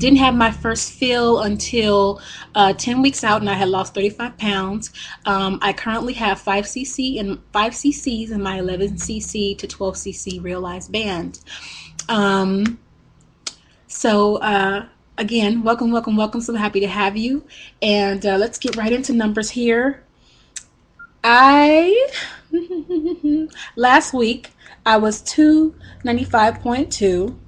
didn't have my first fill until 10 weeks out, and I had lost 35 pounds. I currently have 5 cc's in my 11 cc to 12 cc realized band. Um, so again, welcome, welcome, welcome. So happy to have you. And let's get right into numbers here. I last week I was 295.2,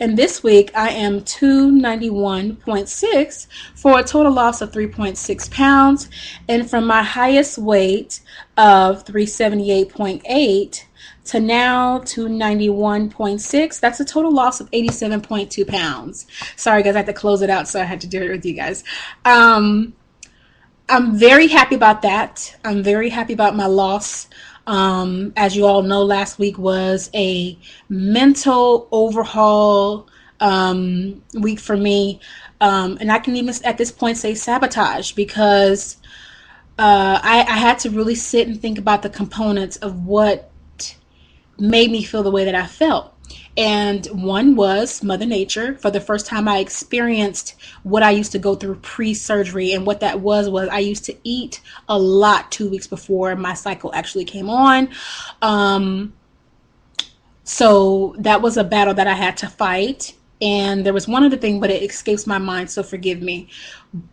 and this week I am 291.6 for a total loss of 3.6 pounds. And from my highest weight of 378.8 to now 291.6, that's a total loss of 87.2 pounds. Sorry guys, I had to close it out, so I had to do it with you guys. I'm very happy about that. I'm very happy about my loss. As you all know, last week was a mental overhaul week for me. And I can even at this point say sabotage, because I had to really sit and think about the components of what made me feel the way that I felt. And one was Mother Nature. For the first time, I experienced what I used to go through pre-surgery. And what that was I used to eat a lot 2 weeks before my cycle actually came on. So that was a battle that I had to fight. And there was one other thing, but it escapes my mind, so forgive me.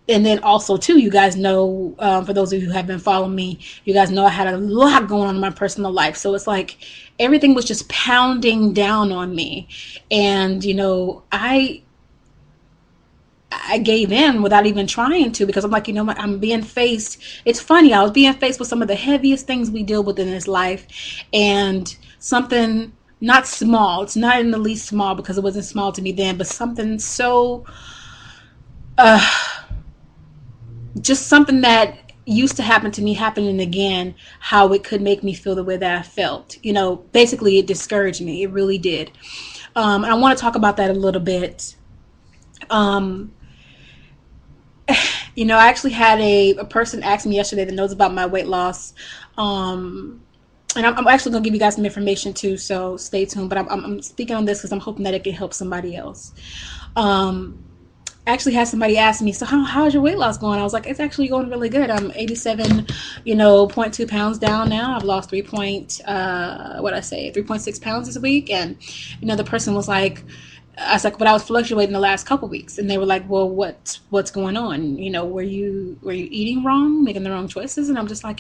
And then also, too, you guys know, for those of you who have been following me, you guys know I had a lot going on in my personal life. So it's like everything was just pounding down on me. And, I gave in without even trying to, because I'm like, I'm being faced. It's funny. I was being faced with some of the heaviest things we deal with in this life, and something not small. It's not in the least small, because it wasn't small to me then, but something so, just something that used to happen to me happening again, how it could make me feel the way that I felt. Basically it discouraged me. It really did. And I want to talk about that a little bit. I actually had a person ask me yesterday that knows about my weight loss. And I'm actually going to give you guys some information too, so stay tuned. But I'm speaking on this because I'm hoping that it can help somebody else. I actually had somebody ask me, so how's your weight loss going? I was like, it's actually going really good. I'm 87.2 pounds down now. I've lost 3.6 pounds this week. And, the person was like, I was like, but I was fluctuating the last couple weeks. And they were like, well, what's going on? Were you eating wrong, making the wrong choices? And I'm just like,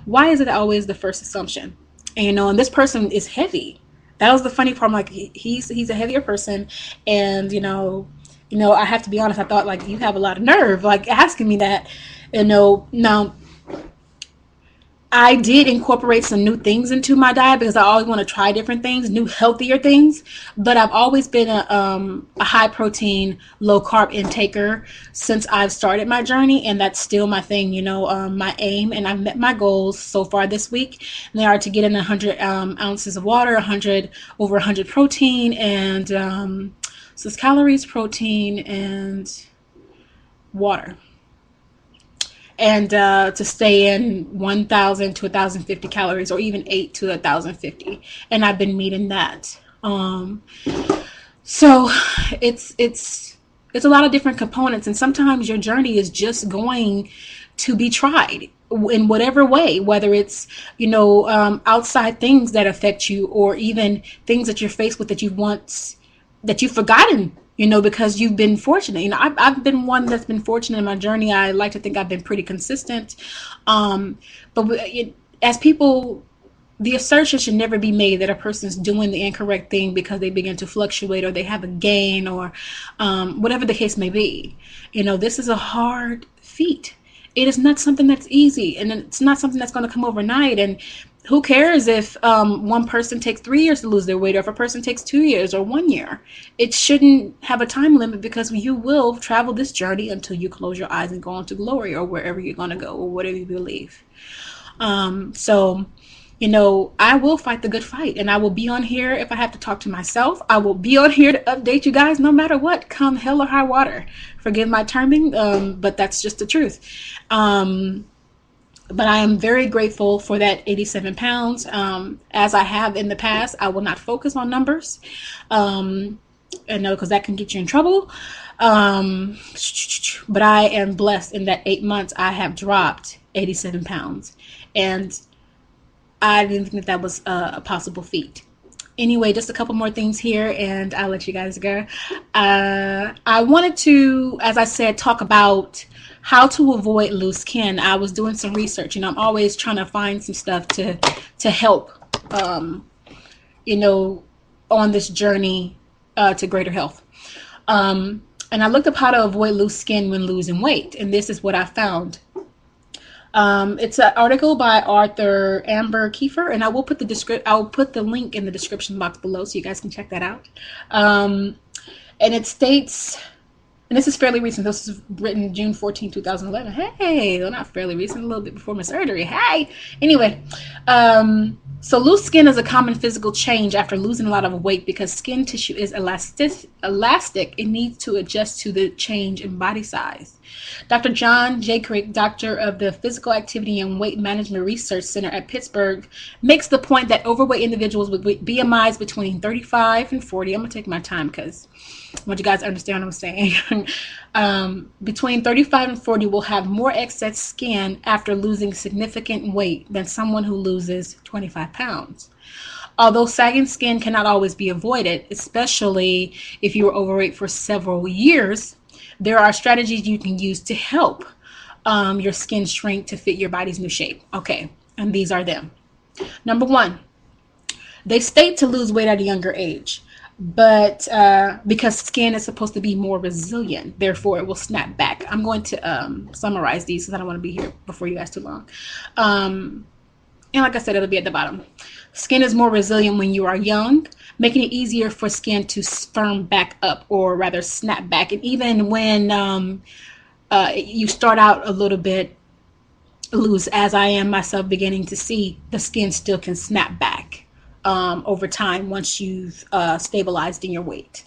why is it always the first assumption? And, and this person is heavy. That was the funny part. I'm like, he's a heavier person. And, I have to be honest, I thought, like, you have a lot of nerve, like, asking me that. Now, I did incorporate some new things into my diet, because I always want to try different things, new healthier things. But I've always been a high protein, low carb intaker since I've started my journey, and that's still my thing. My aim, and I've met my goals so far this week. And they are to get in 100 ounces of water, over 100 protein, and so it's calories, protein, and water. And to stay in 1,000 to 1,050 calories, or even 8 to 1,050, and I've been meeting that. So it's a lot of different components, and sometimes your journey is just going to be tried in whatever way, whether it's outside things that affect you, or even things that you're faced with that you've forgotten. Because you've been fortunate. I've been one that's been fortunate in my journey. I like to think I've been pretty consistent. But as people, the assertion should never be made that a person's doing the incorrect thing because they begin to fluctuate, or they have a gain, or whatever the case may be. This is a hard feat. It is not something that's easy, and it's not something that's going to come overnight. And who cares if one person takes 3 years to lose their weight, or if a person takes 2 years or 1 year? It shouldn't have a time limit, because you will travel this journey until you close your eyes and go on to glory, or wherever you're going to go, or whatever you believe. So I will fight the good fight, and I will be on here if I have to talk to myself. I will be on here to update you guys no matter what, come hell or high water. Forgive my terming, but that's just the truth. But I am very grateful for that 87 pounds. As I have in the past, I will not focus on numbers, because that can get you in trouble. But I am blessed in that 8 months I have dropped 87 pounds. And I didn't think that was a possible feat. Anyway, just a couple more things here and I'll let you guys go. I wanted to, as I said, talk about how to avoid loose skin. I was doing some research, I'm always trying to find some stuff to help, on this journey to greater health. And I looked up how to avoid loose skin when losing weight, and this is what I found. It's an article by Arthur Amber Kiefer, and I will put the link in the description box below so you guys can check that out. And it states, and this is fairly recent. This is written June 14, 2011. Hey, well, not fairly recent, a little bit before my surgery. Hey, anyway, so loose skin is a common physical change after losing a lot of weight because skin tissue is elastic. It needs to adjust to the change in body size. Dr. John J. Crick, doctor of the Physical Activity and Weight Management Research Center at Pittsburgh, makes the point that overweight individuals with BMIs between 35 and 40, I'm going to take my time because I want you guys to understand what I'm saying. Between 35 and 40 will have more excess skin after losing significant weight than someone who loses 25 pounds. Although sagging skin cannot always be avoided, especially if you were overweight for several years, there are strategies you can use to help your skin shrink to fit your body's new shape. Okay, and these are them. Number one, they state to lose weight at a younger age, but because skin is supposed to be more resilient, therefore it will snap back. I'm going to summarize these because I don't want to be here before you guys too long. And like I said, it'll be at the bottom. Skin is more resilient when you are young, making it easier for skin to firm back up, or rather snap back. And even when you start out a little bit loose, as I am myself beginning to see, the skin still can snap back over time once you've stabilized in your weight.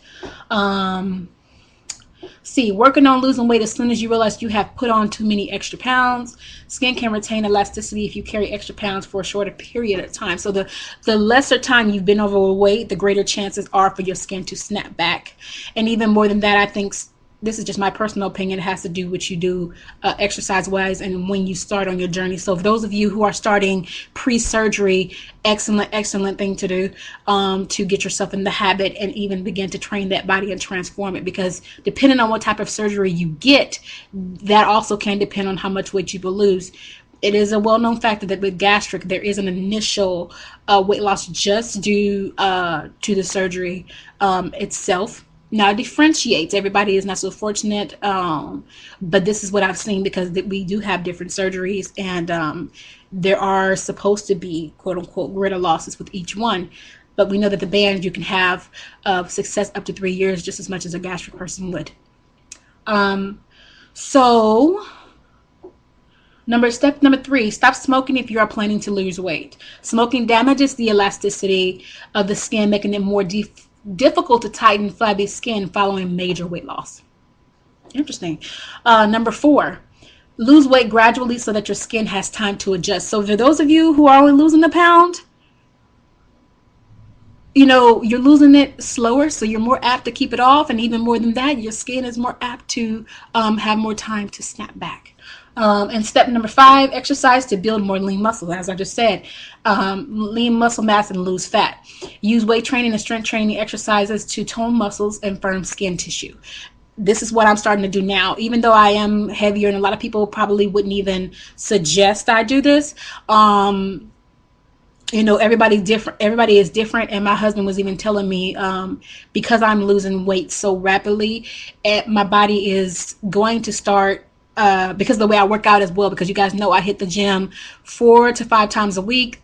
C, working on losing weight as soon as you realize you have put on too many extra pounds. Skin can retain elasticity if you carry extra pounds for a shorter period of time. So the lesser time you've been overweight, the greater chances are for your skin to snap back. And even more than that, I think this is just my personal opinion. It has to do with what you do exercise-wise and when you start on your journey. So for those of you who are starting pre-surgery, excellent thing to do to get yourself in the habit and even begin to train that body and transform it. Because depending on what type of surgery you get, that also can depend on how much weight you will lose. It is a well-known fact that with gastric, there is an initial weight loss just due to the surgery itself. Now, it differentiates. Everybody is not so fortunate, but this is what I've seen because we do have different surgeries, and there are supposed to be, quote-unquote, greater losses with each one. But we know that the band you can have of success up to 3 years just as much as a gastric person would. So, step number 3, stop smoking if you are planning to lose weight. Smoking damages the elasticity of the skin, making it more difficult to tighten flabby skin following major weight loss. Interesting. Number 4, lose weight gradually so that your skin has time to adjust. So for those of you who are only losing a pound, you're losing it slower, so you're more apt to keep it off. And even more than that, your skin is more apt to have more time to snap back. And step number 5, exercise to build more lean muscle. As I just said, lean muscle mass and lose fat. Use weight training and strength training exercises to tone muscles and firm skin tissue. This is what I'm starting to do now, even though I am heavier and a lot of people probably wouldn't even suggest I do this. Everybody is different. And my husband was even telling me, because I'm losing weight so rapidly, my body is going to start, because of the way I work out as well, because you guys know I hit the gym 4 to 5 times a week,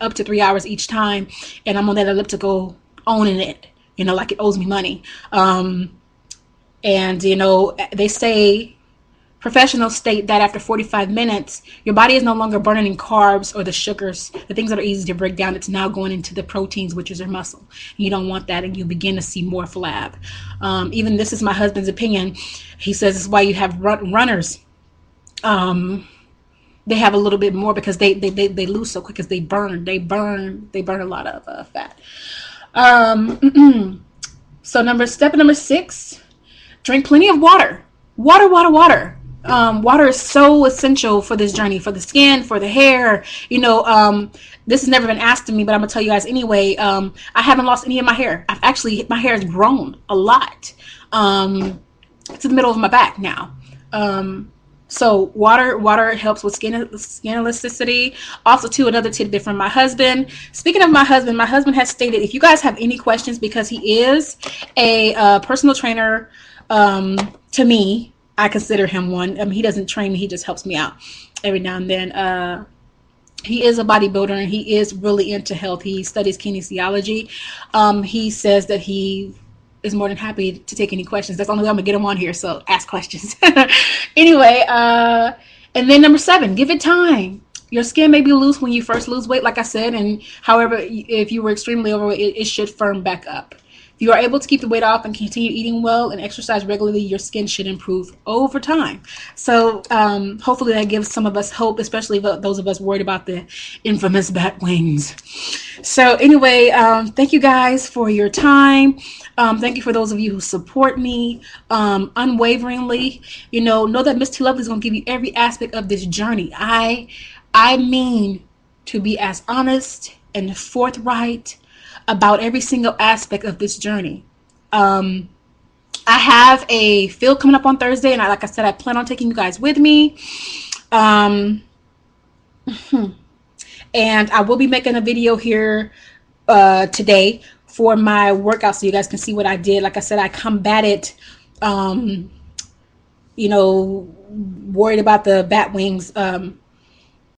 up to 3 hours each time. And I'm on that elliptical owning it, like it owes me money. And they say, professionals state that after 45 minutes, your body is no longer burning carbs or the sugars, the things that are easy to break down. It's now going into the proteins, which is your muscle. You don't want that, and you begin to see more flab. Even this is my husband's opinion. He says it's why you have runners. They have a little bit more because they lose so quick as they burn. They burn a lot of fat. So step number 6. Drink plenty of water. Water, water, water. Water is so essential for this journey, for the skin, for the hair. This has never been asked of me, but I'm gonna tell you guys anyway. I haven't lost any of my hair. My hair has grown a lot. To the middle of my back now. So water helps with skin elasticity. Also, too, another tidbit from my husband. Speaking of my husband has stated, if you guys have any questions, because he is a personal trainer to me. I consider him one. He doesn't train me. He just helps me out every now and then. He is a bodybuilder, and he is really into health. He studies kinesiology. He says that he is more than happy to take any questions. That's the only way I'm gonna get him on here, so ask questions. Anyway, and then number 7, give it time. Your skin may be loose when you first lose weight, like I said, and however, if you were extremely overweight, it should firm back up. If you are able to keep the weight off and continue eating well and exercise regularly, your skin should improve over time. So hopefully that gives some of us hope, especially those of us worried about the infamous bat wings. So anyway, thank you guys for your time. Thank you for those of you who support me unwaveringly. Know that Miss T Lovely is going to give you every aspect of this journey. I mean to be as honest and forthright about every single aspect of this journey. I have a field coming up on Thursday, and like I said, I plan on taking you guys with me. And I will be making a video here today for my workout, so you guys can see what I did. Like I said, I combated, worried about the bat wings